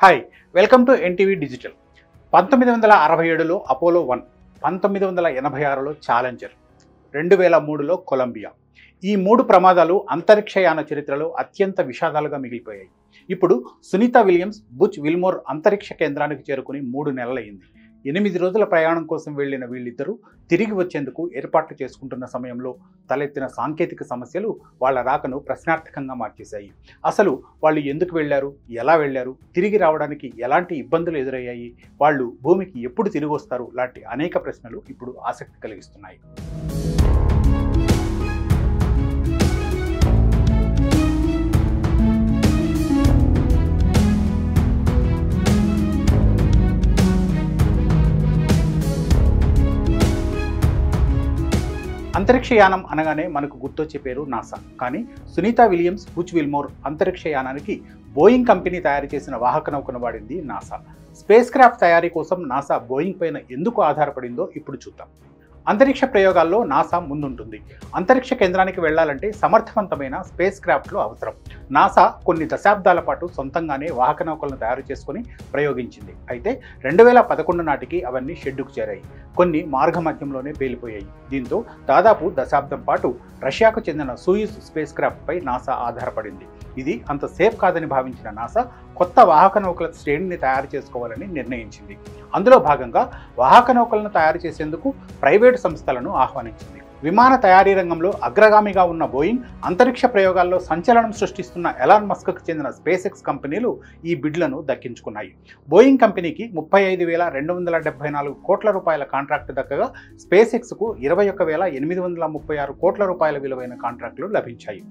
Hi, welcome to NTV digital. 1967లో Apollo 1, 1986లో Challenger, 2003లో కొలంబియా. ఈ 3 ప్రమాదాలు అంతరిక్షయాన చరిత్రలో అత్యంత విషాదాలుగా మిగిలిపోయాయి. ఇప్పుడు సునీత విలియమ్స్, బుచ్ విల్మోర్ అంతరిక్ష కేంద్రానికి చేరుకుని 3 నెలలైంది. 8 రోజుల ప్రయాణం కోసం వెళ్లిన వీళ్ళిద్దరూ తిరిగి వచ్చేందుకు ఏర్పాట్లు చేసుకుంటున్న సమయంలో తలెత్తిన సాంకేతిక సమస్యలు వాళ్ళ రాకను ప్రశ్నార్థకంగా మార్చేశాయి. అసలు వాళ్ళు ఎందుకు వెళ్లారు, ఎలా వెళ్లారు, తిరిగి రావడానికి ఎలాంటి ఇబ్బందులు ఎదురయ్యాయి, వాళ్ళు భూమికి ఎప్పుడు తిరిగి వస్తారు లాంటి అనేక ప్రశ్నలు ఇప్పుడు ఆసక్తి కలిగిస్తున్నాయి. అంతరిక్షయానం అనగానే మనకు గుర్తొచ్చే పేరు నాసా. కానీ సునీత విలియమ్స్, బుచ్ విల్మోర్ అంతరిక్షయానానికి బోయింగ్ కంపెనీ తయారు చేసిన వాహక నౌకను వాడింది నాసా. స్పేస్ క్రాఫ్ట్ తయారీ కోసం నాసా బోయింగ్ పైన ఎందుకు ఆధారపడిందో ఇప్పుడు చూద్దాం. అంతరిక్ష ప్రయోగాల్లో నాసా ముందుంటుంది. అంతరిక్ష కేంద్రానికి వెళ్లాలంటే సమర్థవంతమైన స్పేస్ క్రాఫ్ట్లు అవసరం. నాసా కొన్ని దశాబ్దాల పాటు సొంతంగానే వాహక నౌకలను తయారు చేసుకుని ప్రయోగించింది. అయితే 2011 నాటికి అవన్నీ షెడ్డుకు చేరాయి. కొన్ని మార్గమధ్యంలోనే పేలిపోయాయి. దీంతో దాదాపు దశాబ్దం పాటు రష్యాకు చెందిన సోయుజ్ స్పేస్ క్రాఫ్ట్ పై నాసా ఆధారపడింది. ఇది అంత సేఫ్ కాదని భావించిన నాసా కొత్త వాహక నౌకల శ్రేణిని తయారు చేసుకోవాలని నిర్ణయించింది. అందులో భాగంగా వాహక నౌకలను తయారు చేసేందుకు ప్రైవేటు సంస్థలను ఆహ్వానించింది. విమాన తయారీ రంగంలో అగ్రగామిగా ఉన్న బోయింగ్, అంతరిక్ష ప్రయోగాల్లో సంచలనం సృష్టిస్తున్న ఎలాన్ మస్క్కు చెందిన స్పేస్ ఎక్స్ కంపెనీలు ఈ బిడ్లను దక్కించుకున్నాయి. బోయింగ్ కంపెనీకి 35,274 కోట్ల రూపాయల కాంట్రాక్టు దక్కగా స్పేస్ ఎక్స్కు 21,836 కోట్ల రూపాయల విలువైన కాంట్రాక్టులు లభించాయి.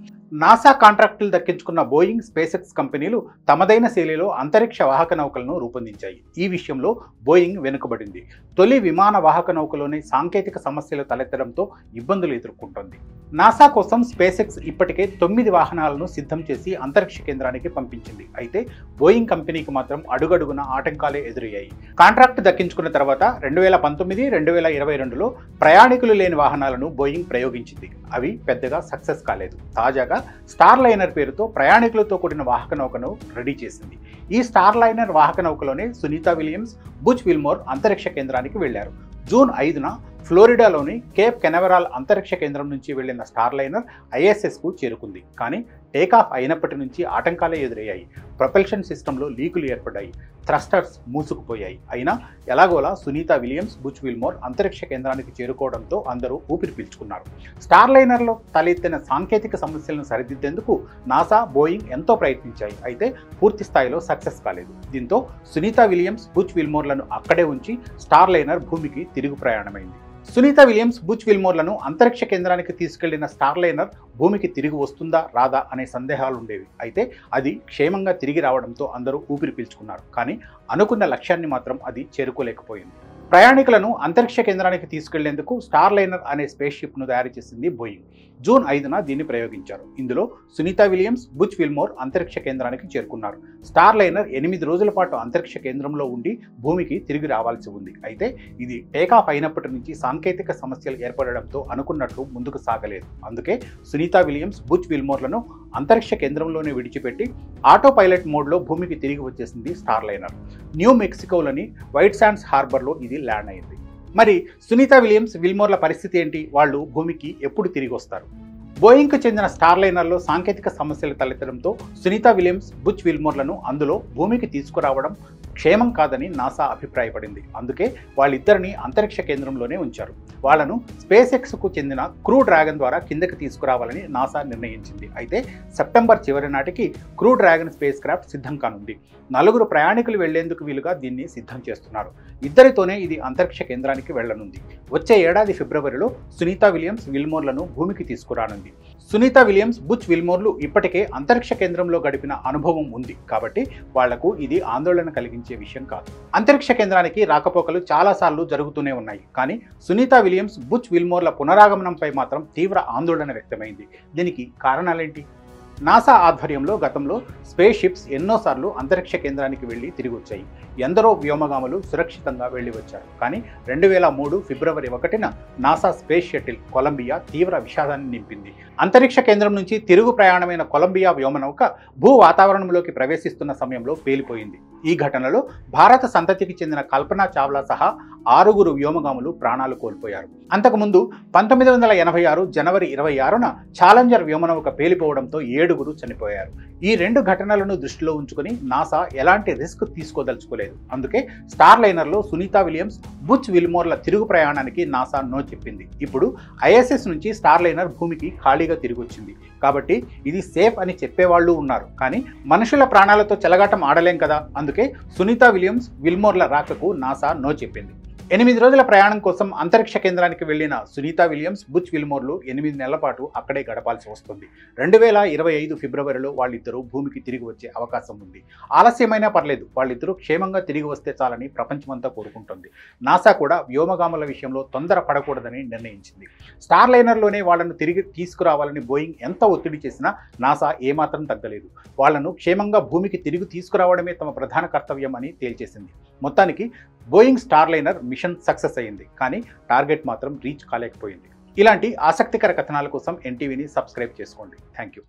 నాసా కాంట్రాక్టులు దక్కించుకున్న బోయింగ్, స్పేస్ ఎక్స్ కంపెనీలు తమదైన శైలిలో అంతరిక్ష వాహక నౌకలను రూపొందించాయి. ఈ విషయంలో బోయింగ్ వెనుకబడింది. తొలి విమాన వాహక నౌకలోని సాంకేతిక సమస్యలు తలెత్తడంతో ఇబ్బందులు ఎదుర్కొంటోంది. నాసా కోసం స్పేస్ ఎక్స్ ఇప్పటికే 9 వాహనాలను సిద్ధం చేసి అంతరిక్ష కేంద్రానికి పంపించింది. అయితే బోయింగ్ కంపెనీకి మాత్రం అడుగడుగున ఆటంకాలే ఎదురయ్యాయి. కాంట్రాక్ట్ దక్కించుకున్న తర్వాత 2019, 2022లో ప్రయాణికులు లేని వాహనాలను బోయింగ్ ప్రయోగించింది. అవి పెద్దగా సక్సెస్ కాలేదు. తాజాగా స్టార్ లైనర్ పేరుతో ప్రయాణికులతో కూడిన వాహక నౌకను రెడీ చేసింది. ఈ స్టార్ లైనర్ వాహక నౌకలోనే సునీత విలియమ్స్, బుచ్ విల్మోర్ అంతరిక్ష కేంద్రానికి వెళ్లారు. జూన్ 5న ఫ్లోరిడాలోని కేప్ కెనవెరాల్ అంతరిక్ష కేంద్రం నుంచి వెళ్లిన స్టార్ లైనర్ ISSకు చేరుకుంది. కానీ టేకాఫ్ అయినప్పటి నుంచి ఆటంకాలే ఎదురయ్యాయి. ప్రొపల్షన్ సిస్టంలో లీకులు ఏర్పడ్డాయి. థ్రస్టర్స్ మూసుకుపోయాయి. అయినా ఎలాగోలా సునీత విలియమ్స్, బుచ్ విల్మోర్ అంతరిక్ష కేంద్రానికి చేరుకోవడంతో అందరూ ఊపిరి పీల్చుకున్నారు. స్టార్ లైనర్లో తలెత్తిన సాంకేతిక సమస్యలను సరిదిద్దేందుకు నాసా, బోయింగ్ ఎంతో ప్రయత్నించాయి. అయితే పూర్తి స్థాయిలో సక్సెస్ కాలేదు. దీంతో సునీత విలియమ్స్, బుచ్ విల్మోర్లను అక్కడే ఉంచి స్టార్ లైనర్ భూమికి తిరుగు ప్రయాణమైంది. సునీత విలియమ్స్, బుచ్ విల్మోర్లను అంతరిక్ష కేంద్రానికి తీసుకెళ్లిన స్టార్ లైనర్ భూమికి తిరిగి వస్తుందా రాదా అనే సందేహాలు ఉండేవి. అయితే అది క్షేమంగా తిరిగి రావడంతో అందరూ ఊపిరి పీల్చుకున్నారు. కానీ అనుకున్న లక్ష్యాన్ని మాత్రం అది చేరుకోలేకపోయింది. ప్రయాణికులను అంతరిక్ష కేంద్రానికి తీసుకెళ్లేందుకు స్టార్ లైనర్ అనే స్పేస్ షిప్ను తయారు చేసింది బోయింగ్. జూన్ 5న దీన్ని ప్రయోగించారు. ఇందులో సునీత విలియమ్స్, బుచ్ విల్మోర్ అంతరిక్ష కేంద్రానికి చేరుకున్నారు. స్టార్ లైనర్ 8 రోజుల పాటు అంతరిక్ష కేంద్రంలో ఉండి భూమికి తిరిగి రావాల్సి ఉంది. అయితే ఇది టేకాఫ్ అయినప్పటి నుంచి సాంకేతిక సమస్యలు ఏర్పడడంతో అనుకున్నట్లు ముందుకు సాగలేదు. అందుకే సునీత విలియమ్స్, బుచ్ విల్మోర్లను అంతరిక్ష కేంద్రంలోనే విడిచిపెట్టి ఆటో పైలట్ మోడ్లో భూమికి తిరిగి వచ్చేసింది స్టార్ లైనర్. న్యూ మెక్సికోలోని వైట్ శాండ్స్ హార్బర్లో ఇది ల్యాండ్ అయింది. మరి సునీత విలియమ్స్, విల్మోర్ల పరిస్థితి ఏంటి? వాళ్ళు భూమికి ఎప్పుడు తిరిగి వస్తారు? బోయింగ్కు చెందిన స్టార్ లైనర్లో సాంకేతిక సమస్యలు తలెత్తడంతో సునీత విలియమ్స్, బుచ్ విల్మోర్లను అందులో భూమికి తీసుకురావడం క్షేమం కాదని నాసా అభిప్రాయపడింది. అందుకే వాళ్ళిద్దరిని అంతరిక్ష కేంద్రంలోనే ఉంచారు. వాళ్లను స్పేస్ ఎక్స్కు చెందిన క్రూ డ్రాగన్ ద్వారా కిందకి తీసుకురావాలని నాసా నిర్ణయించింది. అయితే సెప్టెంబర్ చివరి నాటికి క్రూ డ్రాగన్ స్పేస్ క్రాఫ్ట్ సిద్ధం కానుంది. 4 ప్రయాణికులు వెళ్లేందుకు వీలుగా దీన్ని సిద్ధం చేస్తున్నారు. ఇద్దరితోనే ఇది అంతరిక్ష కేంద్రానికి వెళ్లనుంది. వచ్చే ఏడాది ఫిబ్రవరిలో సునీత విలియమ్స్, విల్మోర్లను భూమికి తీసుకురానుంది. సునీత విలియమ్స్, బుచ్ విల్మోర్లు ఇప్పటికే అంతరిక్ష కేంద్రంలో గడిపిన అనుభవం ఉంది కాబట్టి వాళ్లకు ఇది ఆందోళన కలిగించే విషయం కాదు. అంతరిక్ష కేంద్రానికి రాకపోకలు చాలాసార్లు జరుగుతూనే ఉన్నాయి. కానీ సునీత విలియమ్స్, బుచ్ విల్మోర్ల పునరాగమనంపై మాత్రం తీవ్ర ఆందోళన వ్యక్తమైంది. దీనికి కారణాలేంటి? నాసా ఆధ్వర్యంలో గతంలో స్పేస్ షిప్స్ ఎన్నోసార్లు అంతరిక్ష కేంద్రానికి వెళ్లి తిరిగి వచ్చాయి. ఎందరో వ్యోమగాములు సురక్షితంగా వెళ్లి వచ్చారు. కానీ 2003 ఫిబ్రవరి 1న నాసా స్పేస్ షటిల్ కొలంబియా తీవ్ర విషాదాన్ని నింపింది. అంతరిక్ష కేంద్రం నుంచి తిరుగు ప్రయాణమైన కొలంబియా వ్యోమనౌక భూ వాతావరణంలోకి ప్రవేశిస్తున్న సమయంలో పేలిపోయింది. ఈ ఘటనలో భారత సంతతికి చెందిన కల్పనా చావ్లా సహా 6 వ్యోమగాములు ప్రాణాలు కోల్పోయారు. అంతకుముందు 1986 జనవరి 26న ఛాలెంజర్ వ్యోమనౌక పేలిపోవడంతో 7 చనిపోయారు. ఈ 2 ఘటనలను దృష్టిలో ఉంచుకుని నాసా ఎలాంటి రిస్క్ తీసుకోదలుచుకోలేదు. అందుకే స్టార్ లైనర్లో సునీతా విలియమ్స్, బుచ్ విల్మోర్ల తిరుగు ప్రయాణానికి నాసా నో చెప్పింది. ఇప్పుడు ఐఎస్ఎస్ నుంచి స్టార్ లైనర్ భూమికి ఖాళీగా తిరిగి వచ్చింది. కాబట్టి ఇది సేఫ్ అని చెప్పేవాళ్ళు ఉన్నారు. కానీ మనుషుల ప్రాణాలతో చెలగాటం ఆడలేం కదా. అందుకే సునీతా విలియమ్స్, విల్మోర్ల రాకకు నాసా నో చెప్పింది. 8 రోజుల ప్రయాణం కోసం అంతరిక్ష కేంద్రానికి వెళ్లిన సునీతా విలియమ్స్, బుచ్ విల్మోర్లు 8 నెలల పాటు అక్కడే గడపాల్సి వస్తుంది. 2025 ఫిబ్రవరిలో వాళ్ళిద్దరూ భూమికి తిరిగి వచ్చే అవకాశం ఉంది. ఆలస్యమైనా పర్లేదు, వాళ్ళిద్దరూ క్షేమంగా తిరిగి వస్తే చాలని ప్రపంచమంతా కోరుకుంటుంది. నాసా కూడా వ్యోమగాముల విషయంలో తొందర పడకూడదని నిర్ణయించింది. స్టార్ లైనర్లోనే వాళ్లను తిరిగి తీసుకురావాలని బోయింగ్ ఎంత ఒత్తిడి చేసినా నాసా ఏమాత్రం తగ్గలేదు. వాళ్లను క్షేమంగా భూమికి తిరిగి తీసుకురావడమే తమ ప్రధాన కర్తవ్యం అని తేల్చేసింది. మొత్తానికి Boeing Starliner mission success అయింది. కానీ టార్గెట్ మాత్రం రీచ్ కాలేకపోయింది. ఇలాంటి ఆసక్తికర కథనాల కోసం ఎన్టీవీని సబ్స్క్రైబ్ చేసుకోండి. Thank you.